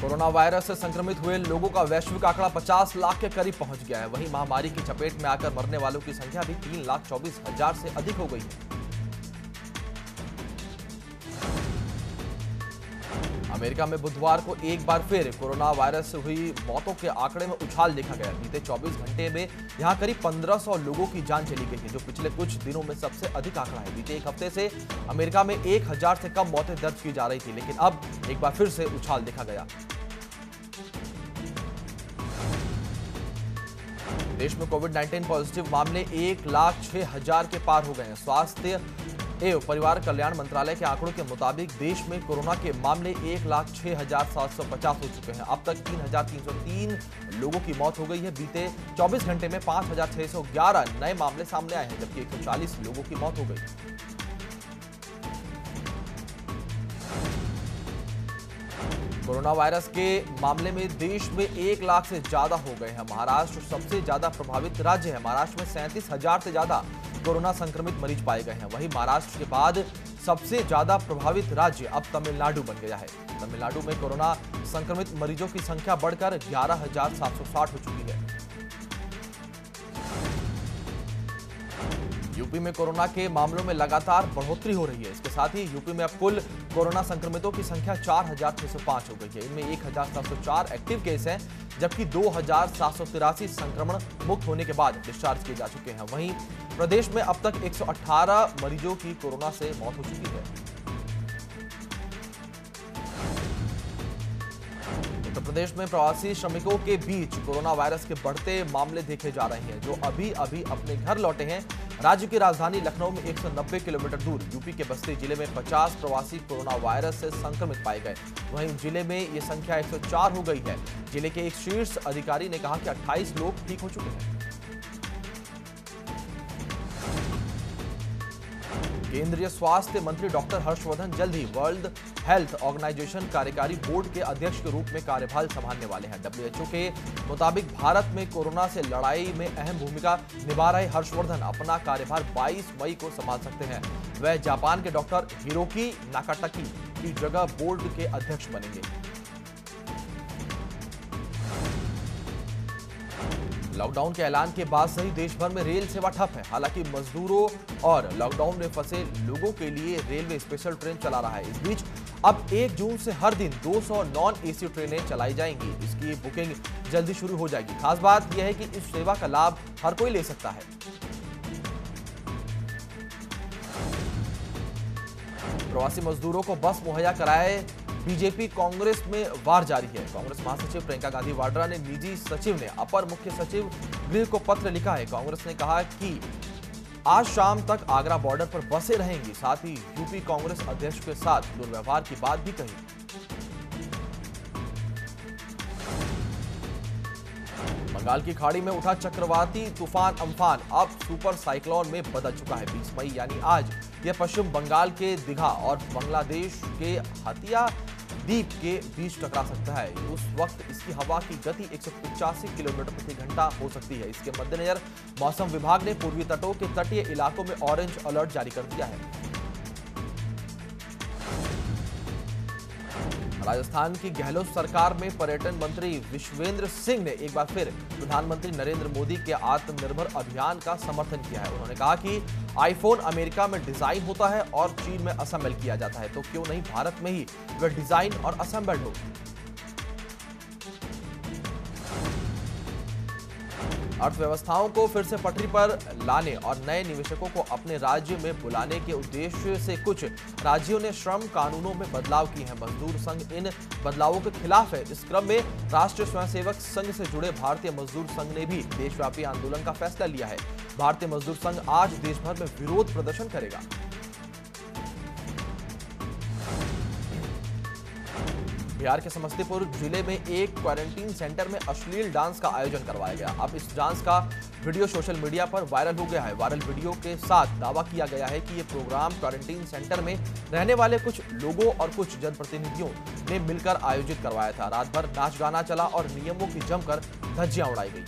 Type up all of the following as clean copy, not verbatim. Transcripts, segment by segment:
Corona virus से संक्रमित हुए लोगों का वैश्विक आंकड़ा 50 लाख के करीब पहुंच गया है। वहीं महामारी की चपेट में आकर मरने वालों की संख्या भी 3,24,000 से अधिक हो गई है। अमेरिका में बुधवार को एक बार फिर कोरोना वायरस से हुई मौतों के आंकड़े में उछाल देखा गया। बीते 24 घंटे में यहां करीब 1500 लोगों की जान चली गई है, जो पिछले कुछ दिनों में सबसे अधिक आंकड़ा है। बीते एक हफ्ते से अमेरिका में 1000 से कम मौतें दर्ज की जा रही थी, लेकिन अब एक बार फिर से उछाल देखा गया। देश में कोविड-19 पॉजिटिव मामले 1,06,000 के पार हो गए हैं। स्वास्थ्य एवं परिवार कल्याण मंत्रालय के आंकड़ों के मुताबिक देश में कोरोना के मामले 1,06,750 हो चुके हैं। अब तक 3,303 लोगों की मौत हो गई है। बीते 24 घंटे में 5,611 नए मामले सामने आए हैं, जबकि 140 लोगों की मौत हो गई। कोरोना वायरस के मामले में देश में 1 लाख से ज्यादा हो गए हैं। महाराष्ट्र सबसे ज्यादा प्रभावित राज्य है। महाराष्ट्र में 37,000 से ज्यादा कोरोना संक्रमित मरीज पाए गए हैं। वहीं महाराष्ट्र के बाद सबसे ज्यादा प्रभावित राज्य अब तमिलनाडु बन गया है। तमिलनाडु में कोरोना संक्रमित मरीजों की संख्या बढ़कर 11,760 हो चुकी है। यूपी में कोरोना के मामलों में लगातार बढ़ोतरी हो रही है। इसके साथ ही यूपी में अब कुल कोरोना संक्रमितों की संख्या 4,605 हो गई है। इनमें 1,704 एक्टिव केस हैं, जबकि 2,783 संक्रमण मुक्त होने के बाद डिस्चार्ज किए जा चुके हैं। वहीं प्रदेश में अब तक 118 मरीजों की कोरोना से मौत हो चुकी है। उत्तर प्रदेश में प्रवासी श्रमिकों के बीच कोरोना वायरस के बढ़ते मामले देखे जा रहे हैं, जो अभी अभी अपने घर लौटे हैं। राज्य की राजधानी लखनऊ में 190 किलोमीटर दूर यूपी के बस्ती जिले में 50 प्रवासी कोरोना वायरस से संक्रमित पाए गए। वहीं जिले में ये संख्या 104 हो गई है। जिले के एक शीर्ष अधिकारी ने कहा कि 28 लोग ठीक हो चुके हैं। केंद्रीय स्वास्थ्य मंत्री डॉक्टर हर्षवर्धन जल्द ही वर्ल्ड हेल्थ ऑर्गेनाइजेशन कार्यकारी बोर्ड के अध्यक्ष के रूप में कार्यभार संभालने वाले हैं। WHO के मुताबिक भारत में कोरोना से लड़ाई में अहम भूमिका निभा रहे हर्षवर्धन अपना कार्यभार 22 मई को संभाल सकते हैं। वह जापान के डॉक्टर हिरोकी नाकाटाकी की जगह बोर्ड के अध्यक्ष बनेंगे। लॉकडाउन के ऐलान के बाद से ही देश भर में रेल सेवा ठप है। हालांकि मजदूरों और लॉकडाउन में फंसे लोगों के लिए रेलवे स्पेशल ट्रेन चला रहा है। इस बीच अब 1 जून से हर दिन 200 नॉन एसी ट्रेनें चलाई जाएंगी। इसकी बुकिंग जल्दी शुरू हो जाएगी। खास बात यह है कि इस सेवा का लाभ हर कोई ले सकता है। प्रवासी मजदूरों को बस मुहैया कराए बीजेपी कांग्रेस में वार जारी है। कांग्रेस महासचिव प्रियंका गांधी वाड्रा ने निजी सचिव ने अपर मुख्य सचिव गृह को पत्र लिखा है। कांग्रेस ने कहा कि आज शाम तक आगरा बॉर्डर पर बसें रहेंगी। साथ ही यूपी कांग्रेस अध्यक्ष के साथ दुर्व्यवहार की बात भी कही। बंगाल की खाड़ी में उठा चक्रवाती तूफान अम्फान अब सुपर साइक्लोन में बदल चुका है। 20 मई यानी आज यह पश्चिम बंगाल के दीघा और बांग्लादेश के हतिया द्वीप के बीच टकरा सकता है। उस वक्त इसकी हवा की गति 185 किलोमीटर प्रति घंटा हो सकती है। इसके मद्देनजर मौसम विभाग ने पूर्वी तटों के तटीय इलाकों में ऑरेंज अलर्ट जारी कर दिया है। राजस्थान की गहलोत सरकार में पर्यटन मंत्री विश्वेंद्र सिंह ने एक बार फिर प्रधानमंत्री नरेंद्र मोदी के आत्मनिर्भर अभियान का समर्थन किया है। उन्होंने कहा कि आईफोन अमेरिका में डिजाइन होता है और चीन में असेंबल किया जाता है, तो क्यों नहीं भारत में ही वह डिजाइन और असेंबल्ड हो। अर्थव्यवस्थाओं को फिर से पटरी पर लाने और नए निवेशकों को अपने राज्य में बुलाने के उद्देश्य से कुछ राज्यों ने श्रम कानूनों में बदलाव किए हैं। मजदूर संघ इन बदलावों के खिलाफ है। इस क्रम में राष्ट्रीय स्वयंसेवक संघ से जुड़े भारतीय मजदूर संघ ने भी देशव्यापी आंदोलन का फैसला लिया है। भारतीय मजदूर संघ आज देश भर में विरोध प्रदर्शन करेगा। बिहार के समस्तीपुर जिले में एक क्वारंटीन सेंटर में अश्लील डांस का आयोजन करवाया गया। अब इस डांस का वीडियो सोशल मीडिया पर वायरल हो गया है। वायरल वीडियो के साथ दावा किया गया है कि ये प्रोग्राम क्वारंटीन सेंटर में रहने वाले कुछ लोगों और कुछ जनप्रतिनिधियों ने मिलकर आयोजित करवाया था। रात भर नाच गाना चला और नियमों की जमकर धज्जियां उड़ाई गई।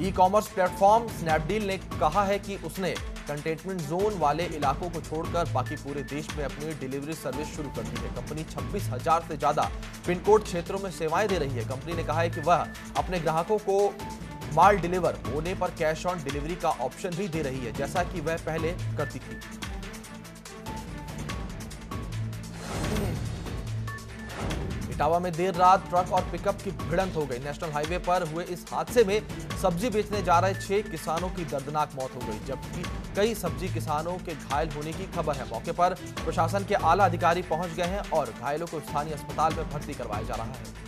ई कॉमर्स प्लेटफॉर्म स्नैपडील ने कहा है कि उसने कंटेनमेंट जोन वाले इलाकों को छोड़कर बाकी पूरे देश में अपनी डिलीवरी सर्विस शुरू कर दी है। कंपनी 26,000 से ज्यादा पिन कोड क्षेत्रों में सेवाएं दे रही है। कंपनी ने कहा है कि वह अपने ग्राहकों को माल डिलीवर होने पर कैश ऑन डिलीवरी का ऑप्शन भी दे रही है, जैसा कि वह पहले करती थी। इटावा में देर रात ट्रक और पिकअप की भिड़ंत हो गई। नेशनल हाईवे पर हुए इस हादसे में सब्जी बेचने जा रहे 6 किसानों की दर्दनाक मौत हो गई, जबकि कई सब्जी किसानों के घायल होने की खबर है। मौके पर प्रशासन के आला अधिकारी पहुंच गए हैं और घायलों को स्थानीय अस्पताल में भर्ती करवाया जा रहा है।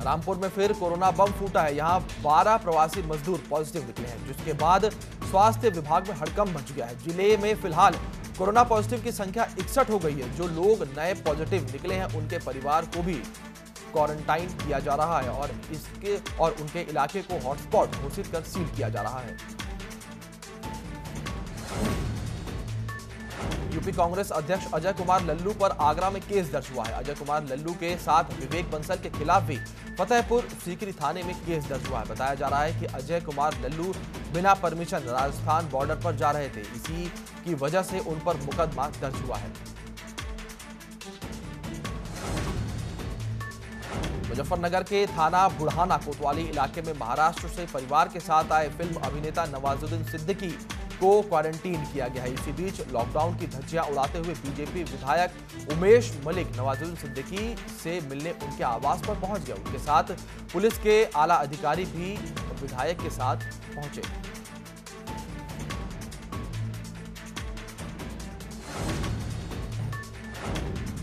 रामपुर में फिर कोरोना बम फूटा है। यहां 12 प्रवासी मजदूर पॉजिटिव निकले हैं, जिसके बाद स्वास्थ्य विभाग में हड़कंप मच गया है। जिले में फिलहाल कोरोना पॉजिटिव की संख्या 61 हो गई है। जो लोग नए पॉजिटिव निकले हैं उनके परिवार को भी क्वारंटाइन किया जा रहा है और उनके इलाके को हॉटस्पॉट घोषित कर सील किया जा रहा है। यूपी कांग्रेस अध्यक्ष अजय कुमार लल्लू पर आगरा में केस दर्ज हुआ है। अजय कुमार लल्लू के साथ विवेक बंसल के खिलाफ भी फतेहपुर सीकरी थाने में केस दर्ज हुआ है। बताया जा रहा है कि अजय कुमार लल्लू बिना परमिशन राजस्थान बॉर्डर पर जा रहे थे, इसी की वजह से उन पर मुकदमा दर्ज हुआ है। मुजफ्फरनगर के थाना बुढ़ाना कोतवाली इलाके में महाराष्ट्र से परिवार के साथ आए फिल्म अभिनेता नवाजुद्दीन सिद्दीकी को क्वारंटीन किया गया है। इसी बीच लॉकडाउन की धज्जियां उड़ाते हुए बीजेपी विधायक उमेश मलिक नवाजुद्दीन सिद्दीकी से मिलने उनके आवास पर पहुंच गए। उनके साथ पुलिस के आला अधिकारी भी विधायक के साथ पहुंचे।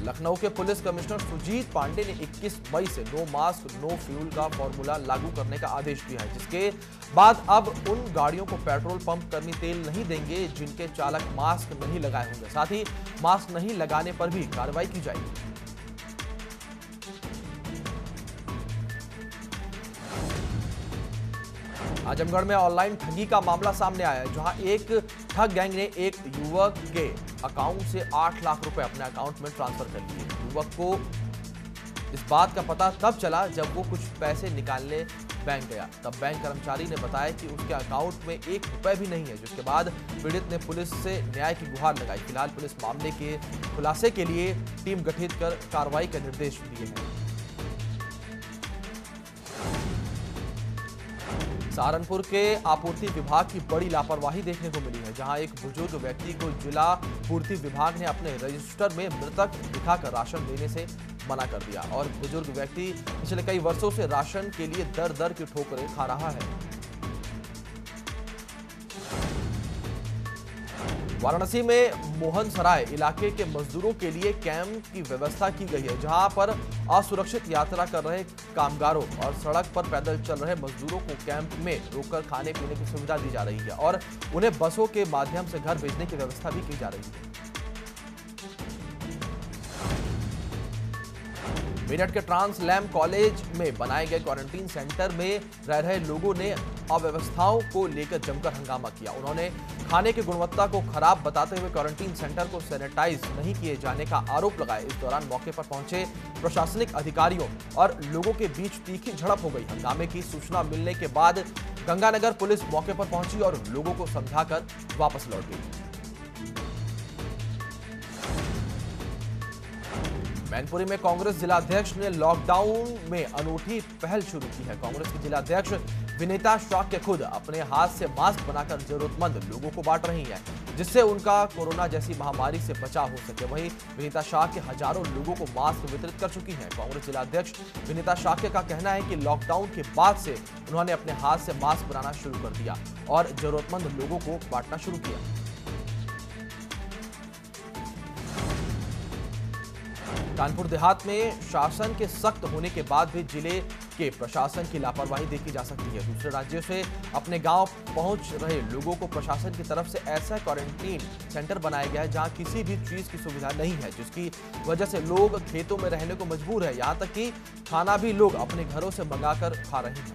लखनऊ के पुलिस कमिश्नर सुजीत पांडे ने 21 मई से नो मास्क नो फ्यूल का फॉर्मूला लागू करने का आदेश दिया है, जिसके बाद अब उन गाड़ियों को पेट्रोल पंप कर्मी तेल नहीं देंगे जिनके चालक मास्क नहीं लगाए होंगे। साथ ही मास्क नहीं लगाने पर भी कार्रवाई की जाएगी। आजमगढ़ में ऑनलाइन ठगी का मामला सामने आया है, जहां एक ठग गैंग ने एक युवक के अकाउंट से 8 लाख रुपए अपने अकाउंट में ट्रांसफर कर लिए। युवक को इस बात का पता तब चला जब वो कुछ पैसे निकालने बैंक गया। तब बैंक कर्मचारी ने बताया कि उसके अकाउंट में 1 रुपए भी नहीं है, जिसके बाद पीड़ित ने पुलिस से न्याय की गुहार लगाई। फिलहाल पुलिस मामले के खुलासे के लिए टीम गठित कर कार्रवाई के निर्देश दिए हैं। सहारनपुर के आपूर्ति विभाग की बड़ी लापरवाही देखने को मिली है, जहां एक बुजुर्ग व्यक्ति को जिला पूर्ति विभाग ने अपने रजिस्टर में मृतक दिखाकर राशन देने से मना कर दिया और बुजुर्ग व्यक्ति पिछले कई वर्षों से राशन के लिए दर दर की ठोकरें खा रहा है। वाराणसी में मोहन सराय इलाके के मजदूरों के लिए कैंप की व्यवस्था की गई है, जहां पर असुरक्षित यात्रा कर रहे कामगारों और सड़क पर पैदल चल रहे मजदूरों को कैंप में रोककर खाने पीने की सुविधा दी जा रही है और उन्हें बसों के माध्यम से घर भेजने की व्यवस्था भी की जा रही है। मेरठ के ट्रांस लैम कॉलेज में बनाए गए क्वारंटीन सेंटर में रह रहे लोगों ने अव्यवस्थाओं को लेकर जमकर हंगामा किया। उन्होंने खाने की गुणवत्ता को खराब बताते हुए क्वारंटीन सेंटर को सैनिटाइज नहीं किए जाने का आरोप लगाया। इस दौरान मौके पर पहुंचे प्रशासनिक अधिकारियों और लोगों के बीच तीखी झड़प हो गई। हंगामे की सूचना मिलने के बाद गंगानगर पुलिस मौके पर पहुंची और लोगों को समझाकर वापस लौट गई। मैनपुरी में कांग्रेस जिलाध्यक्ष ने लॉकडाउन में अनूठी पहल शुरू की है। कांग्रेस की जिलाध्यक्ष विनीता शाक्य खुद अपने हाथ से मास्क बनाकर जरूरतमंद लोगों को बांट रही हैं, जिससे उनका कोरोना जैसी महामारी से बचाव हो सके। वहीं विनीता शाक्य हजारों लोगों को मास्क वितरित कर चुकी हैं। कांग्रेस जिलाध्यक्ष विनीता शाक्य का कहना है कि लॉकडाउन के बाद से उन्होंने अपने हाथ से मास्क बनाना शुरू कर दिया और जरूरतमंद लोगों को बांटना शुरू किया। कानपुर देहात में शासन के सख्त होने के बाद भी जिले के प्रशासन की लापरवाही देखी जा सकती है। दूसरे राज्यों से अपने गांव पहुंच रहे लोगों को प्रशासन की तरफ से ऐसा क्वारंटीन सेंटर बनाया गया है जहां किसी भी चीज की सुविधा नहीं है, जिसकी वजह से लोग खेतों में रहने को मजबूर है। यहां तक कि खाना भी लोग अपने घरों से मंगाकर खा रहे हैं।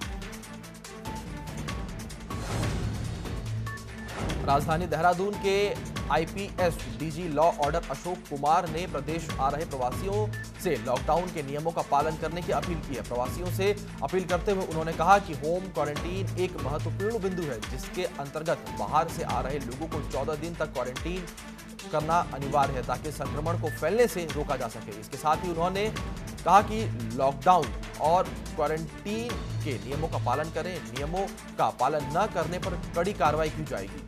राजधानी देहरादून के IPS DG law order Ashok Kumar ने प्रदेश आ रहे प्रवासियों से लॉकडाउन के नियमों का पालन करने की अपील की है। प्रवासियों से अपील करते हुए उन्होंने कहा कि होम क्वारंटीन एक महत्वपूर्ण बिंदु है, जिसके अंतर्गत बाहर से आ रहे लोगों को 14 दिन तक क्वारंटीन करना अनिवार्य है ताकि संक्रमण को फैलने से रोका जा सके। इसके साथ ही उन्होंने कहा कि लॉकडाउन और क्वारंटीन के नियमों का पालन करें, नियमों का पालन न करने पर कड़ी कार्रवाई की जाएगी।